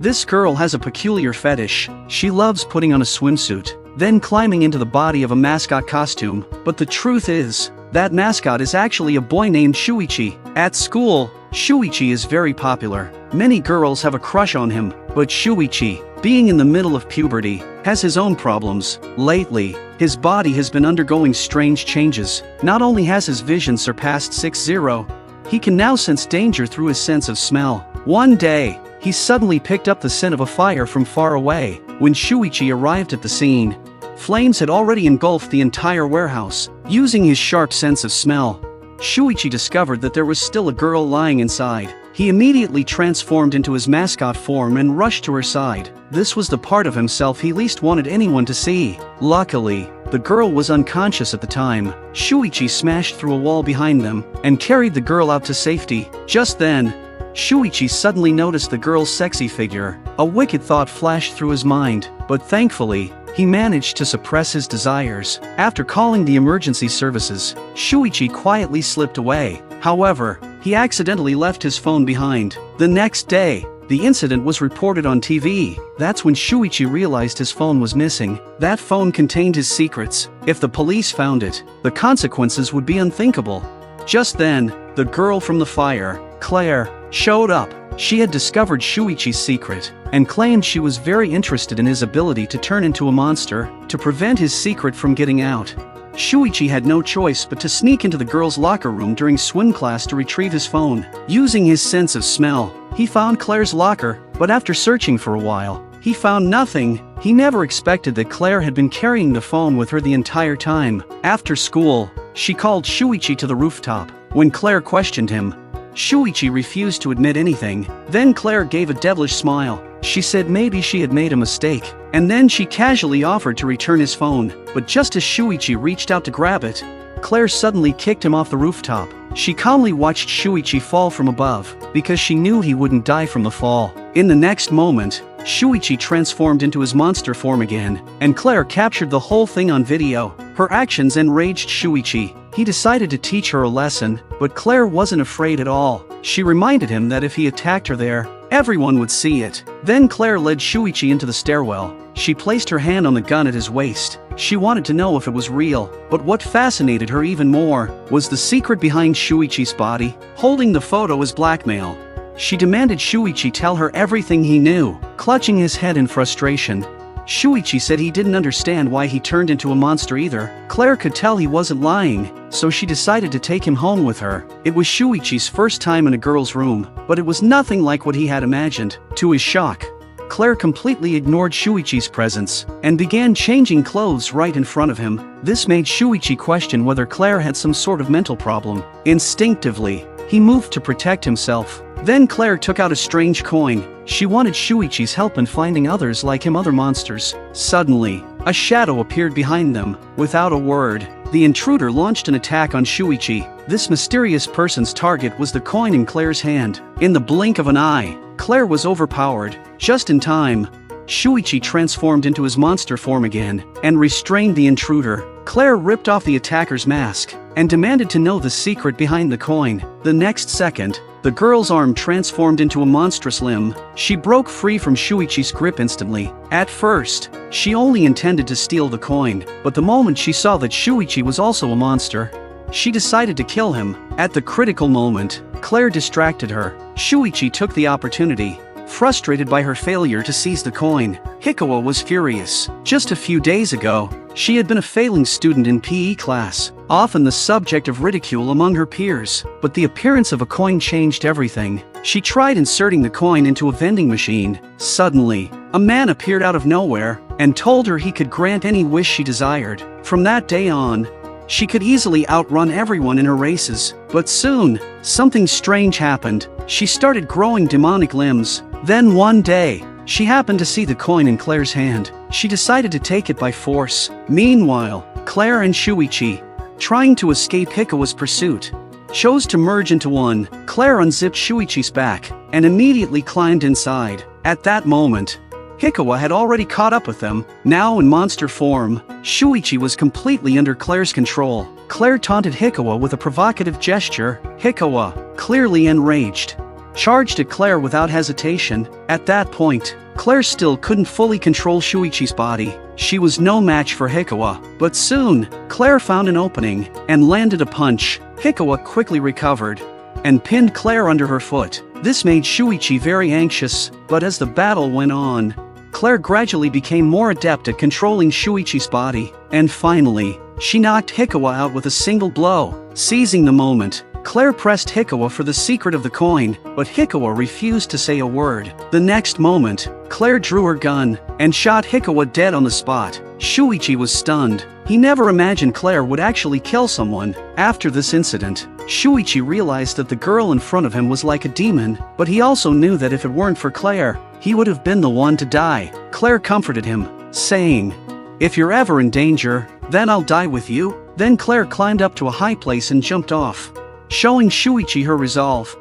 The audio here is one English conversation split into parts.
This girl has a peculiar fetish. She loves putting on a swimsuit, then climbing into the body of a mascot costume. But the truth is, that mascot is actually a boy named Shuichi. At school, Shuichi is very popular. Many girls have a crush on him, but Shuichi, being in the middle of puberty, has his own problems. Lately, his body has been undergoing strange changes. Not only has his vision surpassed 6-0, he can now sense danger through his sense of smell. One day, he suddenly picked up the scent of a fire from far away. When Shuichi arrived at the scene, flames had already engulfed the entire warehouse. Using his sharp sense of smell, Shuichi discovered that there was still a girl lying inside. He immediately transformed into his mascot form and rushed to her side. This was the part of himself he least wanted anyone to see. Luckily, the girl was unconscious at the time. Shuichi smashed through a wall behind them and carried the girl out to safety. Just then, Shuichi suddenly noticed the girl's sexy figure. A wicked thought flashed through his mind, but thankfully, he managed to suppress his desires. After calling the emergency services, Shuichi quietly slipped away. However, he accidentally left his phone behind. The next day, the incident was reported on TV. That's when Shuichi realized his phone was missing. That phone contained his secrets. If the police found it, the consequences would be unthinkable. Just then, the girl from the fire, Clare, showed up. She had discovered Shuichi's secret and claimed she was very interested in his ability to turn into a monster to prevent his secret from getting out. Shuichi had no choice but to sneak into the girl's locker room during swim class to retrieve his phone. Using his sense of smell, he found Clare's locker, but after searching for a while, he found nothing. He never expected that Clare had been carrying the phone with her the entire time. After school, she called Shuichi to the rooftop. When Clare questioned him, Shuichi refused to admit anything. Then Clare gave a devilish smile. She said maybe she had made a mistake, and then she casually offered to return his phone. But just as Shuichi reached out to grab it, Clare suddenly kicked him off the rooftop. She calmly watched Shuichi fall from above, because she knew he wouldn't die from the fall. In the next moment, Shuichi transformed into his monster form again, and Clare captured the whole thing on video. Her actions enraged Shuichi. He decided to teach her a lesson, but Clare wasn't afraid at all. She reminded him that if he attacked her there, everyone would see it. Then Clare led Shuichi into the stairwell. She placed her hand on the gun at his waist. She wanted to know if it was real, but what fascinated her even more was the secret behind Shuichi's body. Holding the photo as blackmail, she demanded Shuichi tell her everything he knew. Clutching his head in frustration, Shuichi said he didn't understand why he turned into a monster either. Clare could tell he wasn't lying, so she decided to take him home with her. It was Shuichi's first time in a girl's room, but it was nothing like what he had imagined. To his shock, Clare completely ignored Shuichi's presence and began changing clothes right in front of him. This made Shuichi question whether Clare had some sort of mental problem. Instinctively, he moved to protect himself. Then Clare took out a strange coin. She wanted Shuichi's help in finding others like him, other monsters. Suddenly, a shadow appeared behind them. Without a word, the intruder launched an attack on Shuichi. This mysterious person's target was the coin in Clare's hand. In the blink of an eye, Clare was overpowered. Just in time, Shuichi transformed into his monster form again and restrained the intruder. Clare ripped off the attacker's mask and demanded to know the secret behind the coin. The next second, the girl's arm transformed into a monstrous limb. She broke free from Shuichi's grip instantly. At first, she only intended to steal the coin, but the moment she saw that Shuichi was also a monster, she decided to kill him. At the critical moment, Clare distracted her. Shuichi took the opportunity. Frustrated by her failure to seize the coin, Hikawa was furious. Just a few days ago, she had been a failing student in PE class, often the subject of ridicule among her peers. But the appearance of a coin changed everything. She tried inserting the coin into a vending machine. Suddenly, a man appeared out of nowhere and told her he could grant any wish she desired. From that day on, she could easily outrun everyone in her races. But soon, something strange happened. She started growing demonic limbs. Then one day, she happened to see the coin in Clare's hand. She decided to take it by force. Meanwhile, Clare and Shuichi, trying to escape Hikawa's pursuit, chose to merge into one. Clare unzipped Shuichi's back and immediately climbed inside. At that moment, Hikawa had already caught up with them. Now in monster form, Shuichi was completely under Clare's control. Clare taunted Hikawa with a provocative gesture. Hikawa, clearly enraged, charged at Clare without hesitation. At that point, Clare still couldn't fully control Shuichi's body. She was no match for Hikawa. But soon, Clare found an opening and landed a punch. Hikawa quickly recovered and pinned Clare under her foot. This made Shuichi very anxious, but as the battle went on, Clare gradually became more adept at controlling Shuichi's body, and finally, she knocked Hikawa out with a single blow. Seizing the moment, Clare pressed Hikawa for the secret of the coin, but Hikawa refused to say a word. The next moment, Clare drew her gun and shot Hikawa dead on the spot. Shuichi was stunned. He never imagined Clare would actually kill someone. After this incident, Shuichi realized that the girl in front of him was like a demon, but he also knew that if it weren't for Clare, he would have been the one to die. Clare comforted him, saying, "If you're ever in danger, then I'll die with you." Then Clare climbed up to a high place and jumped off, showing Shuichi her resolve.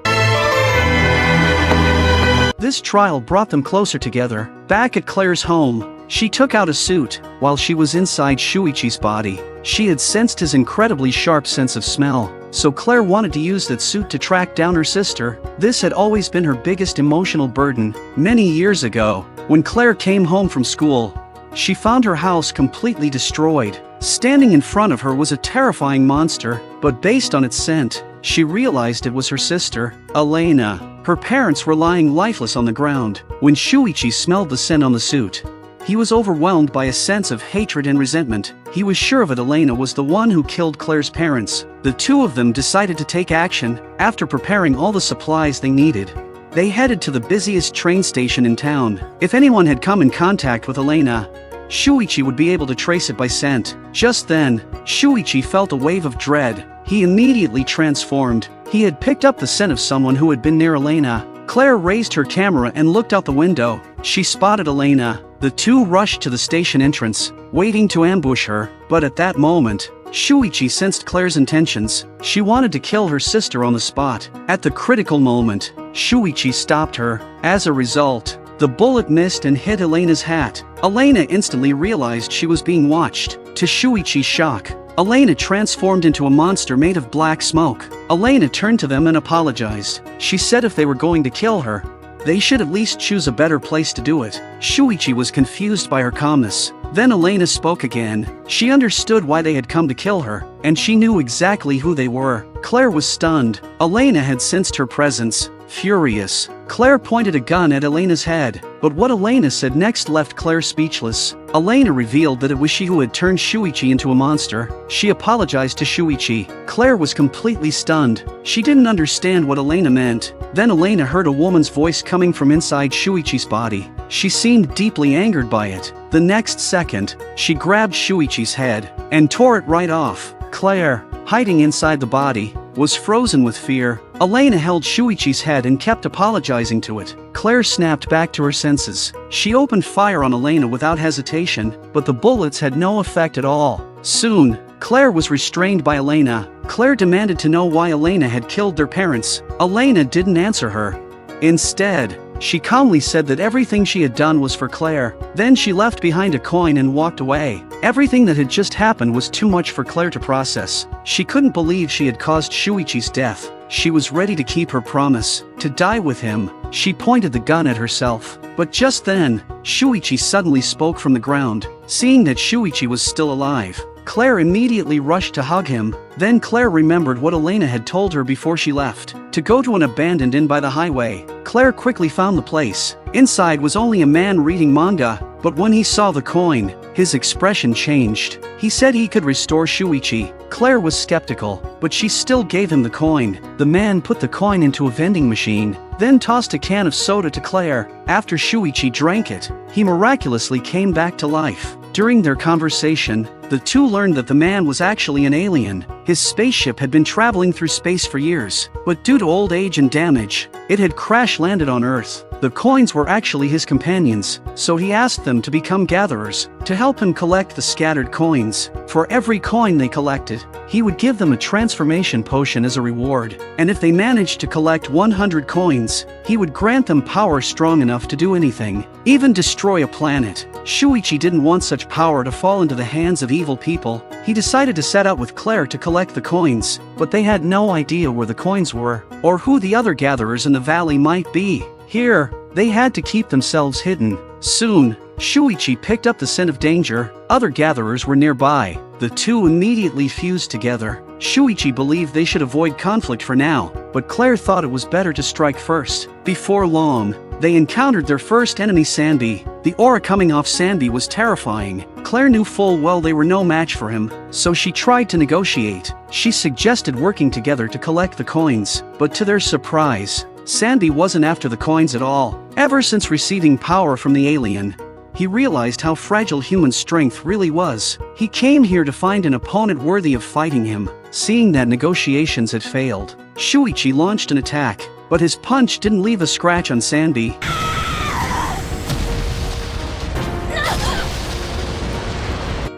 This trial brought them closer together. Back at Clare's home, she took out a suit. While she was inside Shuichi's body, she had sensed his incredibly sharp sense of smell, so Clare wanted to use that suit to track down her sister. This had always been her biggest emotional burden. Many years ago, when Clare came home from school, she found her house completely destroyed. Standing in front of her was a terrifying monster, but based on its scent, she realized it was her sister, Elena. Her parents were lying lifeless on the ground. When Shuichi smelled the scent on the suit, he was overwhelmed by a sense of hatred and resentment. He was sure that Elena was the one who killed Clare's parents. The two of them decided to take action. After preparing all the supplies they needed, they headed to the busiest train station in town. If anyone had come in contact with Elena, Shuichi would be able to trace it by scent. Just then, Shuichi felt a wave of dread. He immediately transformed. He had picked up the scent of someone who had been near Elena. Clare raised her camera and looked out the window. She spotted Elena. The two rushed to the station entrance, waiting to ambush her. But at that moment, Shuichi sensed Clare's intentions. She wanted to kill her sister on the spot. At the critical moment, Shuichi stopped her. As a result, the bullet missed and hit Elena's hat. Elena instantly realized she was being watched. To Shuichi's shock, Elena transformed into a monster made of black smoke. Elena turned to them and apologized. She said if they were going to kill her, they should at least choose a better place to do it. Shuichi was confused by her calmness. Then Elena spoke again. She understood why they had come to kill her, and she knew exactly who they were. Clare was stunned. Elena had sensed her presence. Furious, Clare pointed a gun at Elena's head, but what Elena said next left Clare speechless. Elena revealed that it was she who had turned Shuichi into a monster. She apologized to Shuichi. Clare was completely stunned. She didn't understand what Elena meant. Then Elena heard a woman's voice coming from inside Shuichi's body. She seemed deeply angered by it. The next second, she grabbed Shuichi's head and tore it right off. Clare, hiding inside the body, was frozen with fear. Elena held Shuichi's head and kept apologizing to it. Clare snapped back to her senses. She opened fire on Elena without hesitation, but the bullets had no effect at all. Soon, Clare was restrained by Elena. Clare demanded to know why Elena had killed their parents. Elena didn't answer her. Instead, she calmly said that everything she had done was for Clare. Then she left behind a coin and walked away. Everything that had just happened was too much for Clare to process. She couldn't believe she had caused Shuichi's death. She was ready to keep her promise, to die with him. She pointed the gun at herself. But just then, Shuichi suddenly spoke from the ground. Seeing that Shuichi was still alive, Clare immediately rushed to hug him. Then Clare remembered what Elena had told her before she left, to go to an abandoned inn by the highway. Clare quickly found the place. Inside was only a man reading manga, but when he saw the coin, his expression changed. He said he could restore Shuichi. Clare was skeptical, but she still gave him the coin. The man put the coin into a vending machine, then tossed a can of soda to Clare. After Shuichi drank it, he miraculously came back to life. During their conversation, the two learned that the man was actually an alien. His spaceship had been traveling through space for years, but due to old age and damage, it had crash-landed on Earth. The coins were actually his companions, so he asked them to become gatherers, to help him collect the scattered coins. For every coin they collected, he would give them a transformation potion as a reward, and if they managed to collect 100 coins, he would grant them power strong enough to do anything, even destroy a planet. Shuichi didn't want such power to fall into the hands of evil people, he decided to set out with Clare to collect the coins, but they had no idea where the coins were, or who the other gatherers in the valley might be. Here, they had to keep themselves hidden. Soon, Shuichi picked up the scent of danger. Other gatherers were nearby. The two immediately fused together. Shuichi believed they should avoid conflict for now, but Clare thought it was better to strike first. Before long, they encountered their first enemy, Sandy. The aura coming off Sandy was terrifying. Clare knew full well they were no match for him, so she tried to negotiate. She suggested working together to collect the coins, but to their surprise, Sandy wasn't after the coins at all. Ever since receiving power from the alien, he realized how fragile human strength really was. He came here to find an opponent worthy of fighting him. Seeing that negotiations had failed, Shuichi launched an attack, but his punch didn't leave a scratch on Sandy.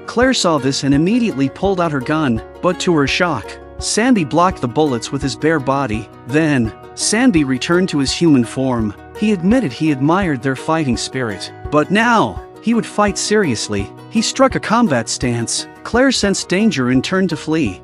Clare saw this and immediately pulled out her gun, but to her shock, Sandy blocked the bullets with his bare body. Then, Sandy returned to his human form. He admitted he admired their fighting spirit, but now, he would fight seriously. He struck a combat stance. Clare sensed danger and turned to flee.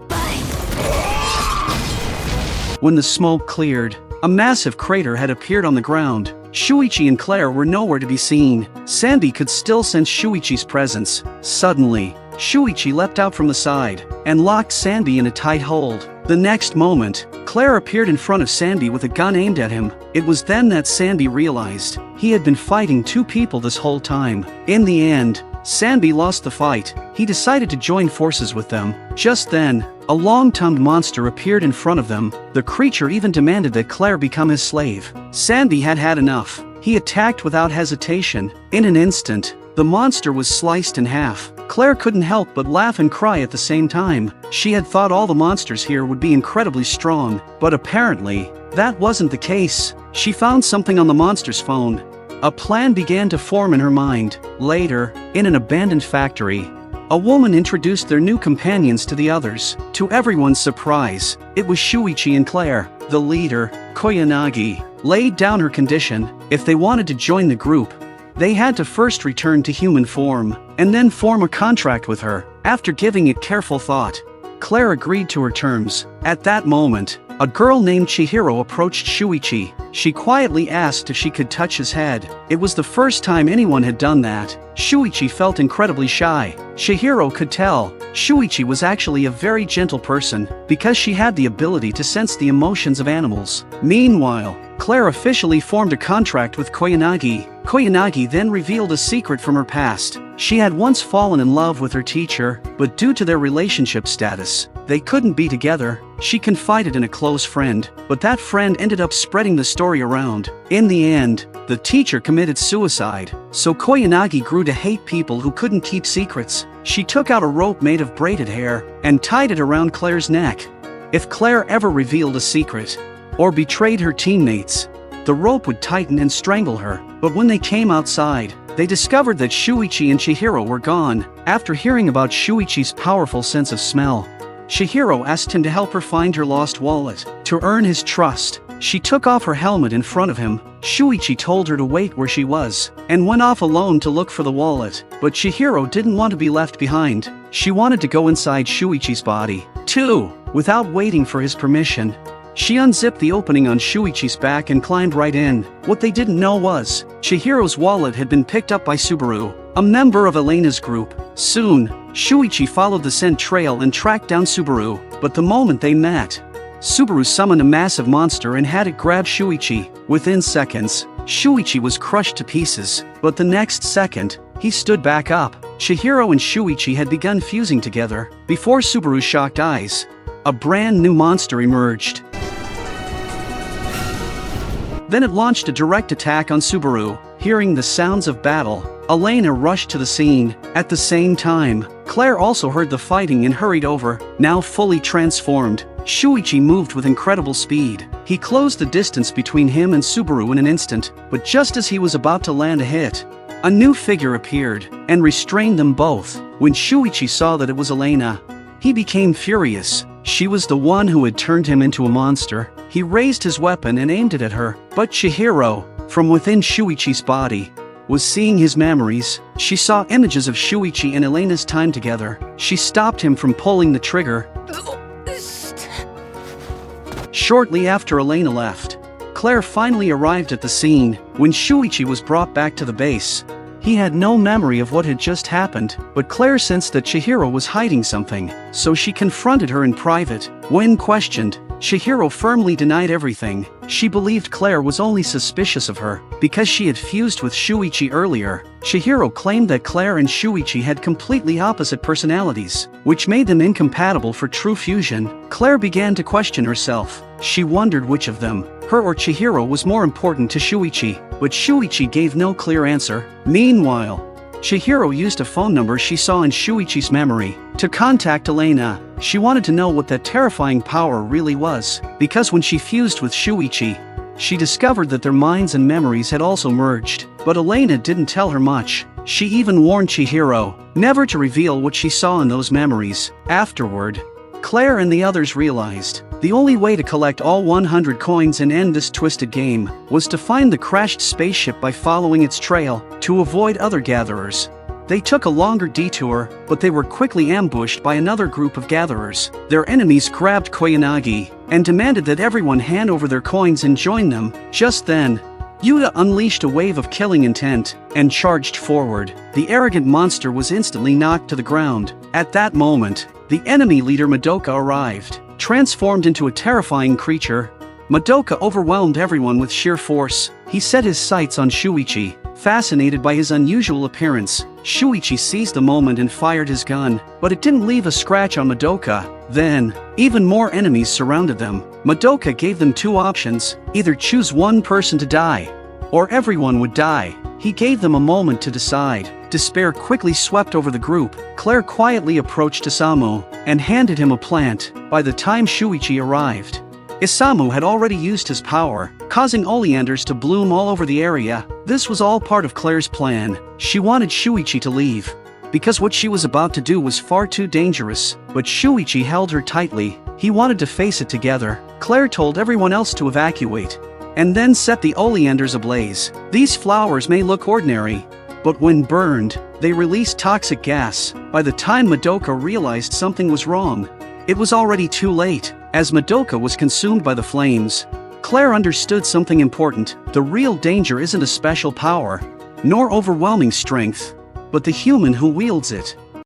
When the smoke cleared, a massive crater had appeared on the ground. Shuichi and Clare were nowhere to be seen. Sandy could still sense Shuichi's presence. Suddenly, Shuichi leapt out from the side and locked Sandy in a tight hold. The next moment, Clare appeared in front of Sandy with a gun aimed at him. It was then that Sandy realized he had been fighting two people this whole time. In the end, Sandy lost the fight. He decided to join forces with them. Just then, a long-tongued monster appeared in front of them. The creature even demanded that Clare become his slave. Sandy had had enough. He attacked without hesitation. In an instant, the monster was sliced in half. Clare couldn't help but laugh and cry at the same time. She had thought all the monsters here would be incredibly strong, but apparently, that wasn't the case. She found something on the monster's phone. A plan began to form in her mind. Later, in an abandoned factory, a woman introduced their new companions to the others. To everyone's surprise, it was Shuichi and Clare. The leader, Coyanagi, laid down her condition. If they wanted to join the group, they had to first return to human form, and then form a contract with her. After giving it careful thought, Clare agreed to her terms. At that moment, a girl named Chihiro approached Shuichi. She quietly asked if she could touch his head. It was the first time anyone had done that. Shuichi felt incredibly shy. Chihiro could tell Shuichi was actually a very gentle person, because she had the ability to sense the emotions of animals. Meanwhile, Clare officially formed a contract with Coyanagi. Coyanagi then revealed a secret from her past. She had once fallen in love with her teacher, but due to their relationship status, they couldn't be together. She confided in a close friend, but that friend ended up spreading the story around. In the end, the teacher committed suicide, so Koyanagi grew to hate people who couldn't keep secrets. She took out a rope made of braided hair and tied it around Clare's neck. If Clare ever revealed a secret, or betrayed her teammates, the rope would tighten and strangle her. But when they came outside, they discovered that Shuichi and Chihiro were gone. After hearing about Shuichi's powerful sense of smell, Chihiro asked him to help her find her lost wallet. To earn his trust, she took off her helmet in front of him. Shuichi told her to wait where she was, and went off alone to look for the wallet. But Chihiro didn't want to be left behind. She wanted to go inside Shuichi's body, too. Without waiting for his permission, she unzipped the opening on Shuichi's back and climbed right in. What they didn't know was, Chihiro's wallet had been picked up by Subaru, a member of Elena's group. Soon, Shuichi followed the scent trail and tracked down Subaru, but the moment they met, Subaru summoned a massive monster and had it grab Shuichi. Within seconds, Shuichi was crushed to pieces, but the next second, he stood back up. Chihiro and Shuichi had begun fusing together. Before Subaru's shocked eyes, a brand new monster emerged. Then it launched a direct attack on Subaru. Hearing the sounds of battle, Elena rushed to the scene. At the same time, Clare also heard the fighting and hurried over. Now fully transformed, Shuichi moved with incredible speed. He closed the distance between him and Subaru in an instant, but just as he was about to land a hit, a new figure appeared and restrained them both. When Shuichi saw that it was Elena, he became furious. She was the one who had turned him into a monster. He raised his weapon and aimed it at her, but Chihiro, from within Shuichi's body, was seeing his memories. She saw images of Shuichi and Elena's time together. She stopped him from pulling the trigger. Shortly after Elena left, Clare finally arrived at the scene. When Shuichi was brought back to the base, he had no memory of what had just happened, but Clare sensed that Chihiro was hiding something, so she confronted her in private. When questioned, Chihiro firmly denied everything. She believed Clare was only suspicious of her because she had fused with Shuichi earlier. Chihiro claimed that Clare and Shuichi had completely opposite personalities, which made them incompatible for true fusion. Clare began to question herself. She wondered which of them, her or Chihiro, was more important to Shuichi, but Shuichi gave no clear answer. Meanwhile, Chihiro used a phone number she saw in Shuichi's memory to contact Elena. She wanted to know what that terrifying power really was, because when she fused with Shuichi, she discovered that their minds and memories had also merged. But Elena didn't tell her much. She even warned Chihiro never to reveal what she saw in those memories. Afterward, Clare and the others realized the only way to collect all 100 coins and end this twisted game was to find the crashed spaceship by following its trail to avoid other gatherers. They took a longer detour, but they were quickly ambushed by another group of gatherers. Their enemies grabbed Coyanagi and demanded that everyone hand over their coins and join them. Just then, Yuta unleashed a wave of killing intent and charged forward. The arrogant monster was instantly knocked to the ground. At that moment, the enemy leader Madoka arrived. Transformed into a terrifying creature, Madoka overwhelmed everyone with sheer force. He set his sights on Shuichi. Fascinated by his unusual appearance, Shuichi seized the moment and fired his gun, but it didn't leave a scratch on Madoka. Then, even more enemies surrounded them. Madoka gave them two options: either choose one person to die, or everyone would die. He gave them a moment to decide. Despair quickly swept over the group. Clare quietly approached Isamu and handed him a plant. By the time Shuichi arrived, Isamu had already used his power, causing oleanders to bloom all over the area. This was all part of Clare's plan. She wanted Shuichi to leave, because what she was about to do was far too dangerous. But Shuichi held her tightly. He wanted to face it together. Clare told everyone else to evacuate, and then set the oleanders ablaze. These flowers may look ordinary, but when burned, they release toxic gas. By the time Madoka realized something was wrong, it was already too late. As Madoka was consumed by the flames, Clare understood something important. The real danger isn't a special power, nor overwhelming strength, but the human who wields it.